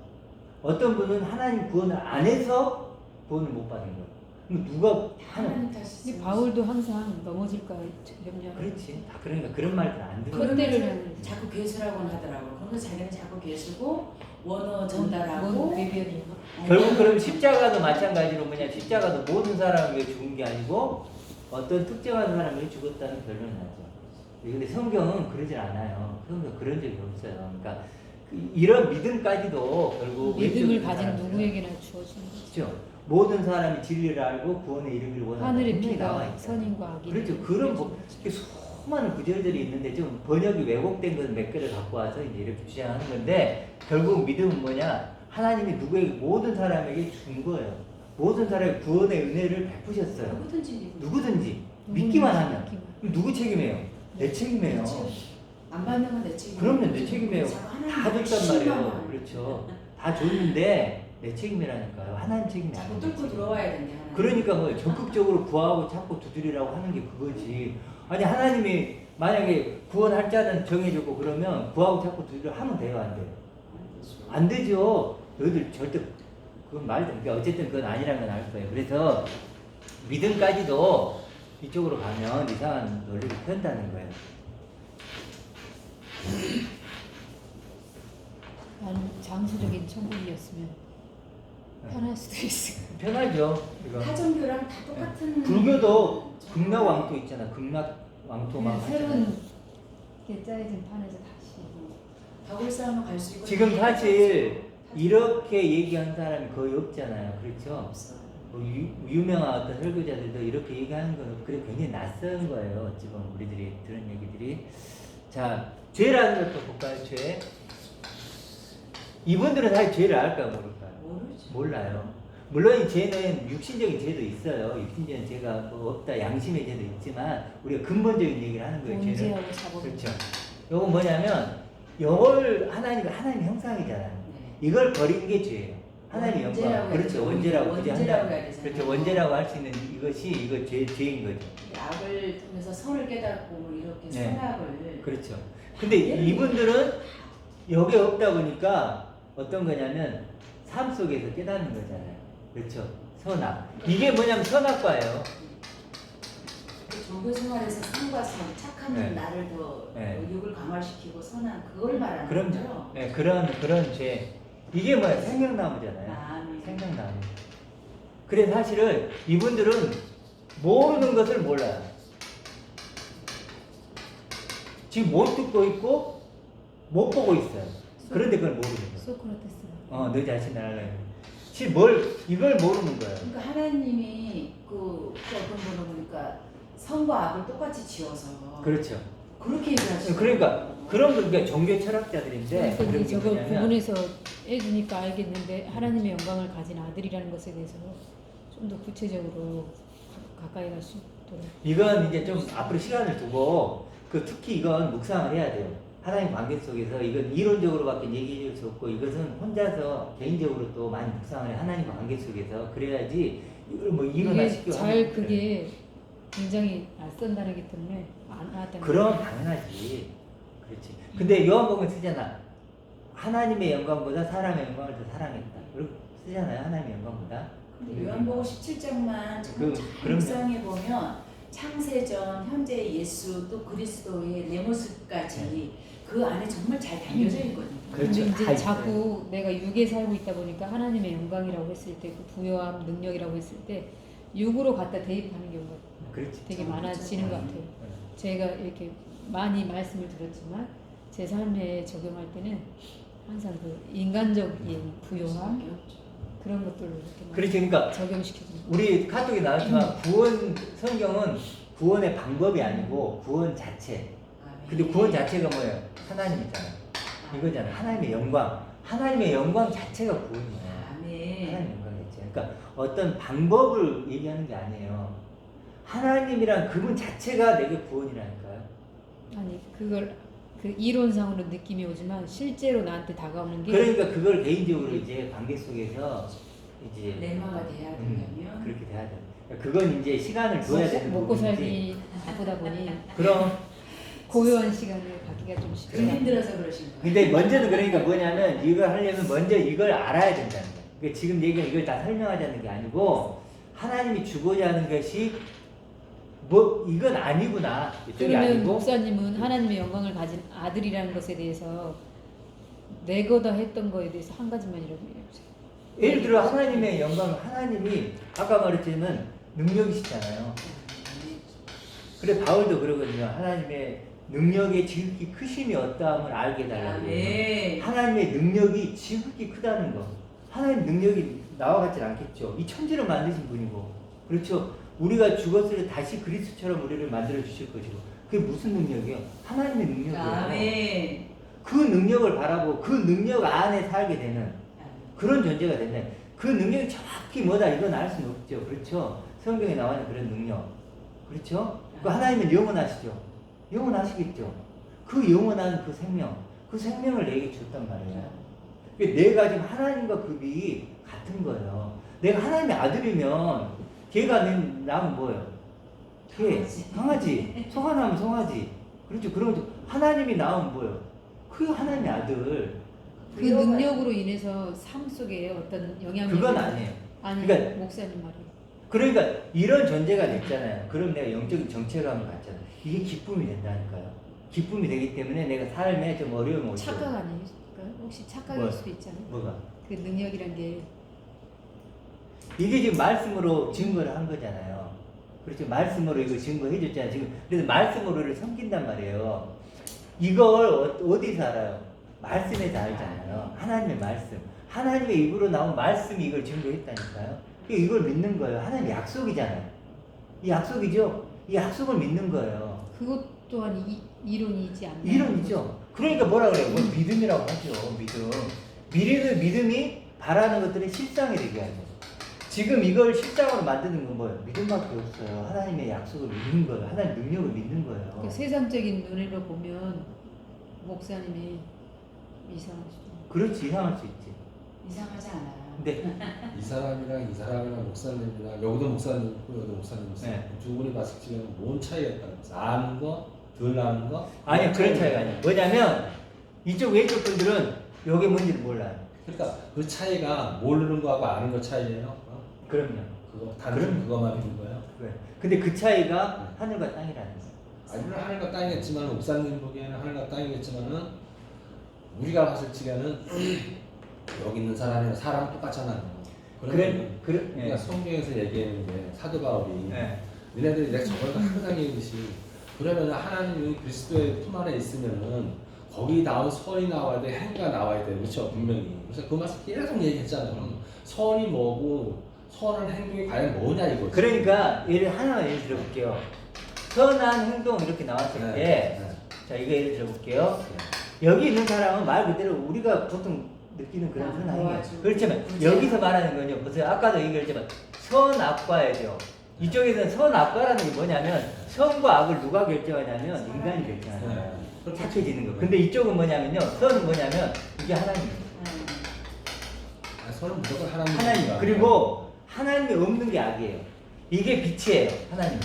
A: 어떤 분은 하나님 구원을 안 해서 구원을 못 받은 거예요. 그럼 누가 하는
B: 하나님 탓이지.
C: 근데 바울도 항상 넘어질까 염려.
A: 그렇지. 다 그러니까 그런 말들 안 듣는 거예요.
C: 그때를
B: 그러면서 자꾸 괴수라고 하더라고요. 그러면서 자기는 자꾸 괴수고 원어 전달하고
C: 뭔 외변이야.
A: 결국 그럼 십자가도 마찬가지로 뭐냐, 십자가도 모든 사람을 위해 죽은 게 아니고 어떤 특정한 사람을 위해 죽었다는 결론이 나죠. 근데 성경은 그러질 않아요. 성경은 그런 적이 없어요. 그러니까 이런 믿음까지도 결국
C: 믿음을
A: 왼쪽에
C: 가진
A: 사람들은
C: 누구에게나 주어지는 거죠.
A: 그렇죠. 모든 사람이 진리를 알고 구원에 이르기를 원하는
C: 하늘의
A: 분명히 나와
C: 피가
A: 있잖아요.
C: 선인과 악인.
A: 그렇죠. 그런 이렇게 수많은 구절들이 있는데 좀 번역이 왜곡된 건 몇 개를 갖고 와서 이제 이렇게 주장하는 건데 결국 믿음은 뭐냐? 하나님이 누구에게 모든 사람에게 준 거예요. 모든 사람의 구원의 은혜를 베푸셨어요.
B: 누구든지 믿고.
A: 누구든지 믿기만 하면.
C: 믿기만.
A: 그럼 누구 책임이에요? 내 책임이에요.
B: 그렇죠. 안 받는 건 내 책임.
A: 그럼요, 내 책임이에요.
B: 자꾸 하나님
A: 다 줬단
B: 심하면.
A: 말이에요. 그렇죠. 다 줬는데 내 책임이라니까요. 하나님 책임이
B: 자꾸
A: 아니에요.
B: 뚫고 들어와야 된대. 하나님.
A: 그러니까 뭐 적극적으로 구하고 찾고 두드리라고 하는 게 그거지. 아니 하나님이 만약에 구원할 자는 정해졌고 그러면 구하고 찾고 두드려 하면 돼요, 안 돼요? 안 되죠. 너희들 절대 그건 말도 그러니까 어쨌든 그건 아니라는 건 알 거예요. 그래서 믿음까지도 이쪽으로 가면 이상한 논리를 편다는 거예요.
C: 나는 장수적인 천국이었으면 편할 수도 있어.
A: 편하죠. 이거.
B: 타종교랑 다 똑같은.
A: 불교도 극락왕토 있잖아. 극락왕토만
C: 새로운 게 짜여진 판에서 다시.
B: 덕을싸움을 갈 수 있고.
A: 지금 사실 이렇게 얘기한 사람이 거의 없잖아요. 그렇죠?
B: 없어.
A: 뭐 유명한 어떤 설교자들도 이렇게 얘기하는 건 그래 굉장히 낯선 거예요. 어찌 보면 우리들이 들은 얘기들이. 자, 죄라는 것도 볼까요? 죄. 이분들은 사실 죄를 알까 모를까요?
B: 모르지.
A: 몰라요. 물론 이 죄는 육신적인 죄도 있어요. 육신적인 죄가 뭐 없다, 양심의 죄도 있지만 우리가 근본적인 얘기를 하는 거예요. 죄는.
C: 범죄하고 사법.
A: 그렇죠. 요건 뭐냐면 이걸 하나님 형상이잖아요.
B: 네.
A: 이걸 버린 게 죄예요. 하나님 영광.
B: 원죄라고
A: 그렇죠.
B: 해야죠.
A: 원죄라고
B: 원죄라고 해야 되잖아요.
A: 그렇죠. 원죄라고 할 수 있는 이것이 이거 죄인 거죠.
B: 악을 통해서 선을 깨닫고 뭐 이렇게
A: 네.
B: 선악을.
A: 그렇죠. 근데 이분들은 여기 없다 보니까 어떤 거냐면 삶 속에서 깨닫는 거잖아요. 그렇죠. 선악. 이게 뭐냐면 선악과예요.
B: 종교 생활에서 선과 선, 착한
A: 네.
B: 나를 더
A: 네.
B: 육을 강화시키고 선한 그걸 말하는
A: 그럼
B: 거죠.
A: 네, 그런 죄. 이게 뭐야? 생명나무잖아요.
B: 아멘.
A: 생명나무. 그래 사실은 이분들은 모르는 것을 몰라요. 지금 못 듣고 있고 못 보고 있어요. 그런데 그걸 모르는 거예요.
C: 소크라테스가.
A: 너 자신을 알아요. 지금 이걸 모르는 거예요.
B: 그러니까 하나님이 그 어떤 분은 보니까 선과 악을 똑같이 지어서
A: 그렇죠.
B: 그렇게 얘기하시죠.
A: 그러니까 그런 그러니까 종교 철학자들인데
C: 그래서
A: 그런
C: 이제
A: 게
C: 저거
A: 뭐냐면
C: 구분해서 해주니까 알겠는데 하나님의 영광을 가진 아들이라는 것에 대해서 좀 더 구체적으로 가까이 갈 수 있도록.
A: 이건 이제 좀 앞으로 시간을 두고 특히 이건 묵상을 해야 돼요. 하나님 관계 속에서 이건 이론적으로밖에 얘기해 줄 수 없고 이것은 혼자서 개인적으로 또 많이 묵상을 해. 하나님 관계 속에서 그래야지 이걸 뭐 이론화시키고
C: 이게 잘 그게 굉장히 낯선 단어이기 때문에 안 나왔다는
A: 그럼 당연하지. 그렇지. 근데 요한복음 쓰잖아. 하나님의 영광보다 사람의 영광을 더 사랑했다. 그리고 쓰잖아요. 하나님의 영광보다.
B: 근데 요한복음 17장만 잘
A: 그럼요.
B: 묵상해 보면 창세전, 현재 예수 또 그리스도의 내 모습까지 그 안에 정말 잘 담겨져 있거든요.
A: 그렇죠.
C: 근데
A: 다
C: 이제
A: 있어요.
C: 자꾸 내가 육에 살고 있다 보니까 하나님의 영광이라고 했을 때 그 부여함 능력이라고 했을 때 육으로 갖다 대입하는 경우가
A: 그렇지.
C: 되게
B: 그렇죠.
C: 많아지는 것 같아요. 제가 이렇게 많이 말씀을 들었지만 제 삶에 적용할 때는 항상 그 인간적인 부여함 그런 것들을 이렇게
A: 그렇지. 그러니까
C: 적용시켜줍니다.
A: 우리 카톡에 나왔지만 구원 성경은 구원의 방법이 아니고 구원 자체. 근데 구원 자체가 뭐예요? 하나님이잖아요. 이거잖아요. 하나님의 영광. 하나님의 영광 자체가 구원이에요.
B: 아멘.
A: 하나님의 영광 자체. 그러니까 어떤 방법을 얘기하는 게 아니에요. 하나님이란 그분 자체가 내게 구원이라니까요.
C: 아니 그걸 그 이론상으로 느낌이 오지만 실제로 나한테 다가오는 게
A: 그러니까 그걸 개인적으로 이제 관계 속에서 이제
B: 레마가 돼야 되려면
A: 그렇게 돼야 돼. 그건 이제 시간을 둬야 되는
C: 먹고
A: 부분이지.
C: 살기 바쁘다 보니
A: 그럼
C: 고요한 시간을 갖기가 좀 쉽지
B: 금
C: 않아요.
B: 힘들어서 그러신 거예요.
A: 근데 먼저는 그러니까 뭐냐면 이걸 하려면 먼저 이걸 알아야 된다는 거예요. 그러니까 지금 얘기가 이걸 다 설명하자는 게 아니고 하나님이 주고자 하는 것이 뭐 이건 아니구나. 이쪽이
C: 그러면
A: 아니고
C: 목사님은 하나님의 영광을 가진 아들이라는 것에 대해서 내거다 했던 거에 대해서 한 가지만이라도 얘기해주세요.
A: 예를 들어 하나님의 영광 하나님이 아까 말했지만 능력이시잖아요. 그래 바울도 그러거든요. 하나님의 능력의 지극히 크심이 어떠함을 알게 해달라고 해요. 하나님의 능력이 지극히 크다는 거. 하나님 능력이 나와 같지 않겠죠. 이 천지를 만드신 분이고, 그렇죠. 우리가 죽었을 때 다시 그리스도처럼 우리를 만들어 주실 것이고, 그게 무슨 능력이에요? 하나님의 능력이에요.
B: 아멘.
A: 그 능력을 바라보고 그 능력 안에 살게 되는 그런 존재가 된다. 그 능력이 정확히 뭐다 이건 알 수는 없죠. 그렇죠. 성경에 나와 있는 그런 능력, 그렇죠. 그 하나님은 영원하시죠. 영원하시겠죠. 그 영원한 그 생명을 내게 줬단 말이에요. 내가 지금 하나님과 급이 같은 거예요. 내가 하나님의 아들이면 걔가 나면 뭐예요? 개, 강아지, 송아나면 송아지. 그렇죠. 그런 거죠. 하나님이 나오면 뭐예요? 그 하나님의 아들.
C: 그 능력으로 인해서 삶 속에 어떤 영향력이
A: 그건 아니에요.
C: 아니
A: 그러니까-
C: 목사님 말이
A: 그러니까 이런 존재가 됐잖아요. 그럼 내가 영적인 정체감을 갖잖아. 이게 기쁨이 된다니까요. 기쁨이 되기 때문에 내가 삶에 좀 어려움이 오죠.
C: 착각 아니실까요? 혹시 착각일
A: 뭐,
C: 수도 있잖아요.
A: 뭐가?
C: 그 능력이란 게
A: 이게 지금 말씀으로 증거를 한 거잖아요. 그렇죠. 말씀으로 이거 증거해 줬잖아요. 지금 그래서 말씀으로를 섬긴단 말이에요. 이걸 어디서 알아요? 말씀에서 알잖아요. 하나님의 말씀. 하나님의 입으로 나온 말씀이 이걸 증거했다니까요. 이걸 믿는 거예요. 하나님 약속이잖아요. 이 약속이죠? 이 약속을 믿는 거예요.
C: 그것 또한 이론이지 않나요?
A: 이론이죠. 그러니까 뭐라 그래요? 뭐 믿음이라고 하죠. 믿음. 믿음이 바라는 것들이 실상이 되게 하죠. 지금 이걸 실상으로 만드는 건 뭐예요? 믿음밖에 없어요. 하나님의 약속을 믿는 거예요. 하나님 능력을 믿는 거예요.
C: 그 세상적인 눈으로 보면 목사님이 이상할 수도 있고.
A: 그렇지, 이상할 수 있지.
B: 이상하지 않아요.
A: 근데
D: 이 사람이랑 목사님이랑 여기도 목사님 있고 여기도 목사님 있어요.
A: 네.
D: 두 분이 봤을 때는 뭔 차이가 있다는 거죠? 아는 거, 덜 아는 거?
A: 아니요, 그런 차이가 아니에요. 뭐냐면 이쪽 왼쪽 분들은 요게 뭔지를 몰라요.
D: 그러니까 그 차이가 모르는 거하고 아는 거 차이예요.
A: 그럼요.
D: 그거 단순 그거만 있는 거예요.
A: 그래. 근데 그 차이가 하늘과 땅이라는 거예요.
D: 아니 물론 하늘과 땅이겠지만 목사님 보기에는 하늘과 땅이겠지만은 우리가 봤을 적에는 여기 있는 사람이랑 사람 똑같잖아요.
A: 그래,
D: 그러니까 성경에서 얘기하는 게 사도 바울이
A: 네.
D: 너네들이 내가 저번에 항상 얘기했듯이 그러면 하나님이 그리스도의 품 안에 있으면은 거기 나온 선이 나와야 돼, 행위가 나와야 돼, 그렇죠? 분명히. 그래서 그 말씀 계속 얘기했잖아요. 그럼 선이 뭐고 선한 행동이 과연 뭐냐 이거지.
A: 그러니까 하나만 예를 들어볼게요. 선한 행동 이렇게 나왔을 때,
D: 네.
A: 자 이거 예를 들어볼게요. 여기 있는 사람은 말 그대로 우리가 보통 느끼는 그런 선한 행동.
B: 도와주고,
A: 그렇지만
B: 구제.
A: 여기서 말하는 건요. 보세요. 아까도 얘기했지만 선악과예요. 이쪽에서는 선악과라는 게 뭐냐면 선과 악을 누가 결정하냐면 인간이 결정하는 거예요. 착해지는 거. 근데 이쪽은 뭐냐면요. 선은 뭐냐면 이게 하나님이에요.
D: 선은 무조건 하나님.
A: 하나님. 그리고 하나님이 없는 게 악이에요. 이게 빛이에요. 하나님.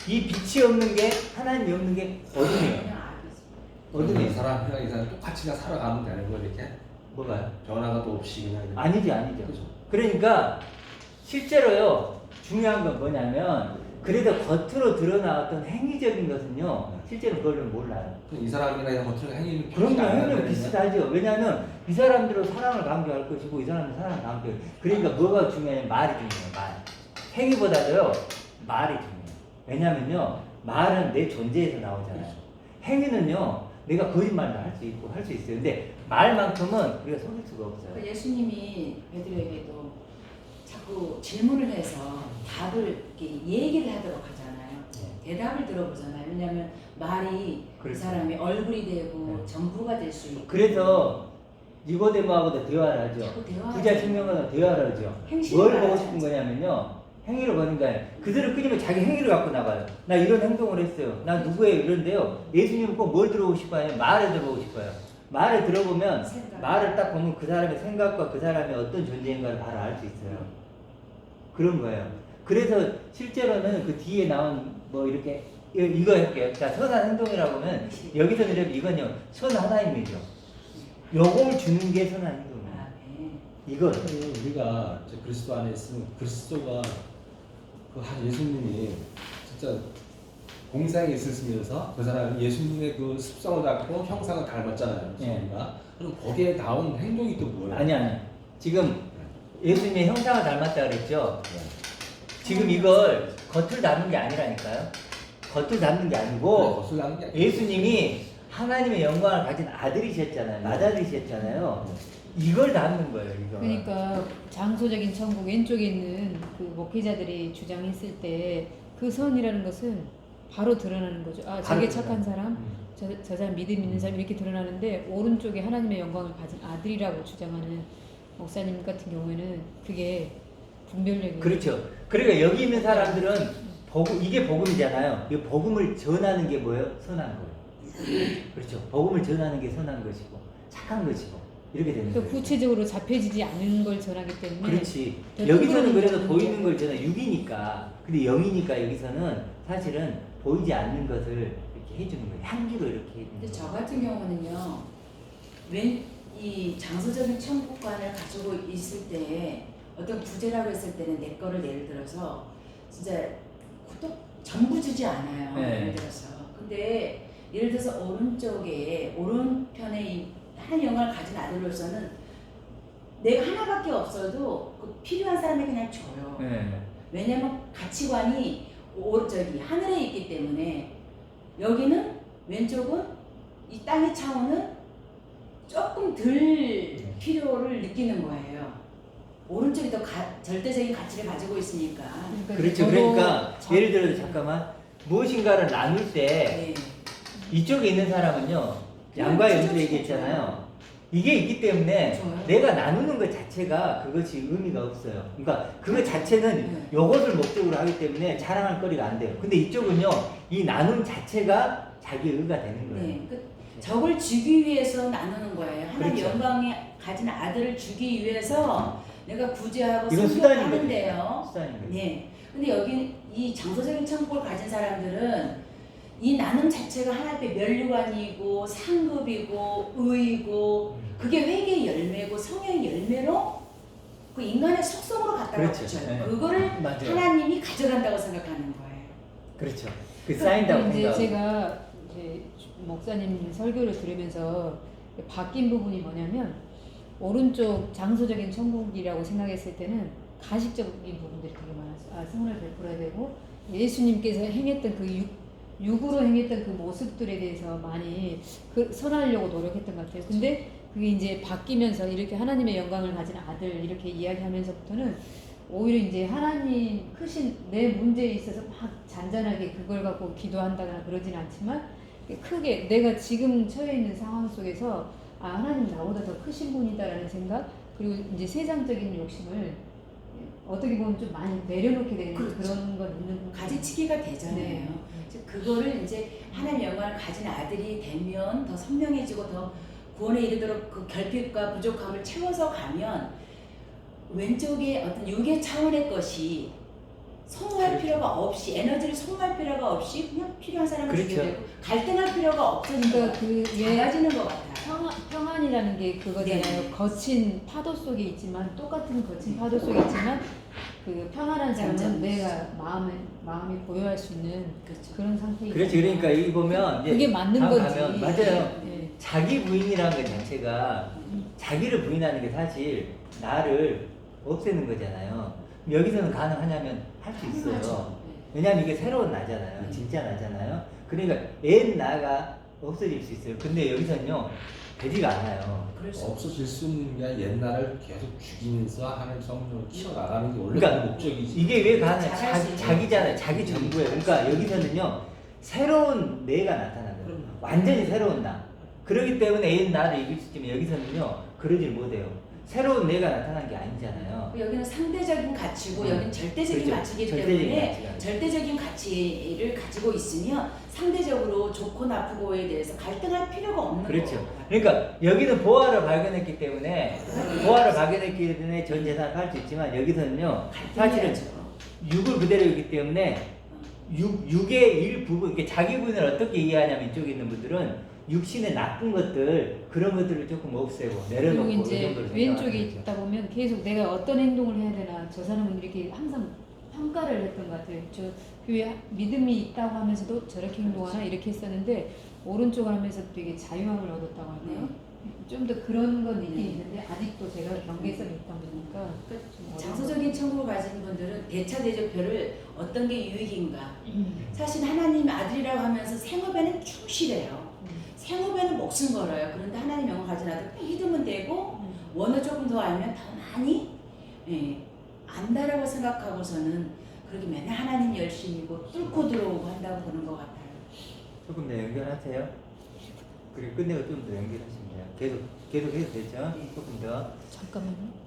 A: 이 빛이 없는 게 하나님이 없는 게 어둠이에요.
B: 그냥 악이지.
A: 어둠이에요.
D: 이 사람이랑 이 사람 똑같이 그냥 살아가면 되는 거 이렇게
A: 뭐가요?
D: 변화가 또 없이 그냥. 이렇게.
A: 아니죠.
D: 그죠.
A: 그러니까 실제로요. 중요한 건 뭐냐면 그래도 겉으로 드러나왔던 행위적인 것은요. 실제로 그걸 몰라요.
D: 이 사람이랑 이런 것처럼 행위는
A: 그런 거
D: 안
A: 행위는
D: 하는데
A: 비슷하죠. 왜냐하면 이 사람들은 사랑을 강조할 것이고 이 사람은 사랑을 강조할 것이고 그러니까 뭐가 중요해요? 말이 중요해요. 말. 행위보다도요. 말이 중요해요. 왜냐면요. 말은 내 존재에서 나오잖아요. 행위는요. 내가 거짓말도 할 수 있고 할 수 있어요. 근데 말만큼은 우리가 속일 수가 없어요.
B: 그 예수님이 베드로에게도 자꾸 질문을 해서 답을 이렇게 얘기를 하도록 하잖아요. 대답을 들어보잖아요. 왜냐하면 말이 그
A: 그렇죠.
B: 사람의 얼굴이 되고
A: 네.
B: 전부가 될 수 있고.
A: 그래서 니고데모하고도 대화를 하죠.
B: 자꾸 대화하죠.
A: 부자 청년과도 대화를 하죠.
B: 행실을
A: 뭘 보고
B: 말하지
A: 싶은
B: 않죠.
A: 거냐면요. 행위를 보는 거예요. 그들은 끊이면 자기 행위를 갖고 나가요. 나 이런 행동을 했어요. 나 누구예요? 이런데요. 예수님은 꼭 뭘 들어보고 싶어요? 말을 들어보고 싶어요. 말을 들어보면
B: 생각.
A: 말을 딱 보면 그 사람의 생각과 그 사람이 어떤 존재인가를 바로 알 수 있어요. 그런 거예요. 그래서 실제로는 그 뒤에 나온 뭐 이렇게 이거 할게요. 자, 선한 행동이라고 하면 여기서 이러면 이건요. 선 하나님이죠. 요걸 주는 게 선한 행동이에요.
B: 아, 네.
A: 이거
D: 우리가 이제 그리스도 안에 있으면 그리스도가 예수님이 진짜 공생에 있으시면서 그 사람이 예수님의 그 습성을 갖고 형상을 닮았잖아요. 예수님과. 그럼 거기에 나온 행동이 또 뭐예요?
A: 아니. 지금 예수님의 형상을 닮았다 그랬죠. 지금 이걸 겉을 닮은 게 아니라니까요. 겉을 닮는 게 아니고
D: 겉을 닮은 게 아니라.
A: 예수님이 하나님의 영광을 가진 아들이셨잖아요. 맏아들이셨잖아요. 이걸 닮는 거예요. 이거.
C: 그러니까 장소적인 천국 왼쪽에 있는 그 목회자들이 주장했을 때 그 선이라는 것은 바로 드러나는 거죠. 아,
A: 바로
C: 되게 착한
A: 드러나요.
C: 사람, 저 사람 믿음 있는 사람 이렇게 드러나는데 오른쪽에 하나님의 영광을 가진 아들이라고 주장하는 목사님 같은 경우에는 그게 분별력이
A: 그렇죠. 그러니까 여기 있는 사람들은 이게 복음이잖아요. 이 복음을 전하는 게 뭐예요? 선한 거예요. 그렇죠. 복음을 전하는 게 선한 것이고 착한 것이고 이렇게 되는
C: 또
A: 거예요.
C: 구체적으로 잡혀지지 않은 걸 전하기 때문에
A: 그렇지.
C: 더
A: 여기서는
C: 뚜그러진
A: 그래도
C: 점은
A: 보이는 걸 전하 육이니까. 근데 영이니까 여기서는 사실은 보이지 않는 것을 이렇게 해주는 거예요. 향기로 이렇게 해주는
B: 근데
A: 거예요.
B: 저 같은 경우는요. 이 장소적인 천국관을 가지고 있을 때 어떤 구제라고 했을 때는 내 거를 예를 들어서 진짜 또 전부 주지 않아요.
A: 네.
B: 예를 들어서. 근데 예를 들어서 오른쪽에 오른편에 이 하나님 영광을 가진 아들로서는 내가 하나밖에 없어도 그 필요한 사람에 그냥 줘요.
A: 네.
B: 왜냐면 가치관이 저기 하늘에 있기 때문에 여기는 왼쪽은 이 땅의 차원은 조금 덜 필요를 느끼는 거예요. 오른쪽이 더 절대적인 가치를 가지고 있으니까.
A: 그렇죠. 그러니까 예를 들어서 잠깐만 무엇인가를 나눌 때
B: 네.
A: 이쪽에 있는 사람은요 양과 영으로 얘기했잖아요. 이게 있기 때문에
B: 좋아요.
A: 내가 나누는 것 자체가 그것이 의미가 없어요. 그러니까 그것 자체는
B: 네.
A: 요것을 목적으로 하기 때문에 자랑할 거리가 안 돼요. 근데 이쪽은요 이 나눔 자체가 자기 의가 되는 거예요.
B: 네. 적을 주기 위해서 나누는 거예요. 하나님
A: 그렇죠.
B: 영광에 가진 아들을 주기 위해서 내가 구제하고
A: 이건
B: 섬겨하는데요.
A: 수단인 거예요.
B: 네. 근데 여기 이 장소적인 천국을 가진 사람들은 이 나눔 자체가 하나님 앞에 면류관이고 상급이고 의이고 그게 회개의 열매고 성령의 열매로 그 인간의 속성으로 갖다가
A: 그렇죠.
B: 붙여요.
A: 네.
B: 그거를
A: 맞아요.
B: 하나님이 가져간다고 생각하는 거예요.
A: 그렇죠. 그 쌓인다고
C: 이제
A: 생각.
C: 제가 이제 목사님 설교를 들으면서 바뀐 부분이 뭐냐면 오른쪽 장소적인 천국이라고 생각했을 때는 가식적인 부분들이 되게 많았어요. 성을 베풀어야 되고 예수님께서 행했던 그 육으로 행했던 그 모습들에 대해서 많이 선하려고 노력했던 것 같아요. 근데 그게 이제 바뀌면서 이렇게 하나님의 영광을 가진 아들 이렇게 이야기하면서부터는 오히려 이제 하나님 크신 내 문제에 있어서 막 잔잔하게 그걸 갖고 기도한다거나 그러진 않지만 크게 내가 지금 처해 있는 상황 속에서 하나님 나보다 더 크신 분이다라는 생각 그리고 이제 세상적인 욕심을 어떻게 보면 좀 많이 내려놓게 되는
B: 그렇죠.
C: 그런 건 있는
B: 가지치기가 되잖아요.
C: 네.
B: 그거를 이제 하나님 영광을 가진 아들이 되면 더 선명해지고 더 구원에 이르도록 그 결핍과 부족함을 채워서 가면 왼쪽에 어떤 육의 차원의 것이 소모할
A: 그렇죠.
B: 필요가 없이 에너지를 소모할 필요가 없이 그냥 필요한 사람을
A: 그렇죠.
B: 주게 되고 갈등할 필요가 없어지는
C: 그러니까
B: 거
C: 그
B: 작아지는 것 같아요.
C: 평안이라는 게 그거잖아요.
B: 네.
C: 거친 파도 속에 있지만 똑같은 거친 파도 속에 있지만 그 평안한 사람은
B: 잠잠.
C: 내가 마음이 고요할 수 있는
B: 그렇죠.
C: 그런 상태이
A: 그렇지. 그러니까 이 보면
C: 그게 맞는
A: 다음
C: 건지.
A: 가면 맞아요.
C: 네.
A: 자기 부인이라는 것 자체가 자기를 부인하는 게 사실 나를 없애는 거잖아요. 여기서는 가능하냐면 할 수 있어요.
B: 가능하죠.
A: 왜냐하면 이게 새로운 나잖아요. 진짜 나잖아요. 그러니까 옛 나가 없어질 수 있어요. 근데 여기서는요 되지가 않아요.
B: 그럴 수
D: 없어질 수 있는 게 아니라 옛날을 계속 죽이면서 하나님 성령을 키워나가는 게 원래
A: 그러니까
D: 그 목적이지.
A: 이게 왜 가능해?
B: 잘할 수 있는
A: 자기잖아요. 자기 전부예요. 그러니까 여기서는요 새로운 내가 나타나는 거예요. 완전히 새로운 나. 그렇기 때문에 옛 나를 이길 수 있지만 여기서는요 그러질 못해요. 새로운 내가 나타난 게 아니잖아요.
B: 여기는 상대적인 가치고 여기는 절대적인
A: 그렇죠.
B: 가치이기
A: 절대적인
B: 때문에
A: 가치가.
B: 절대적인 가치를 가지고 있으면 상대적으로 좋고 나쁘고에 대해서 갈등할 필요가 없는
A: 그렇죠.
B: 거예요.
A: 그러니까 여기는 보화를 발견했기 때문에 보화를 발견했기 때문에 전 재산을 할 수 있지만 여기서는요 사실은
B: 갈등해야죠.
A: 육을 그대로 있기 때문에 육의 일부분, 그러니까 자기 부인을 어떻게 이해하냐면 이쪽에 있는 분들은 육신의 나쁜 것들 그런 것들을 조금 없애고 내려놓고
C: 그리고
A: 이
C: 이제
A: 정도로
C: 왼쪽에
A: 생각하는 거죠.
C: 있다 보면 계속 내가 어떤 행동을 해야 되나 저 사람은 이렇게 항상 평가를 했던 것 같아요. 저 교회 믿음이 있다고 하면서도 저렇게 행동하나 이렇게 했었는데 오른쪽을 하면서 되게 자유함을 얻었다고 하네요. 좀 더 그런 건 있긴 있는데 아직도 제가 경계성이 있다 보니까 좀
B: 장소적인 천국을 가진 분들은 대차대조표를 어떤 게 유익인가. 사실 하나님 아들이라고 하면서 생업에는 충실해요. 생업에는 목숨 걸어요. 그런데 하나님 영광 가진 아들 믿으면 되고 원어 조금 더 알면 더 많이 안다라고 생각하고서는 그렇게 맨날 하나님 열심이고 뚫고 들어오고 한다고 그런 것 같아요.
A: 조금 더 연결하세요. 그리고 끝내고 좀 더 연결하시면 돼요. 계속 해도 되죠?
B: 네.
A: 조금 더.
C: 잠깐만요.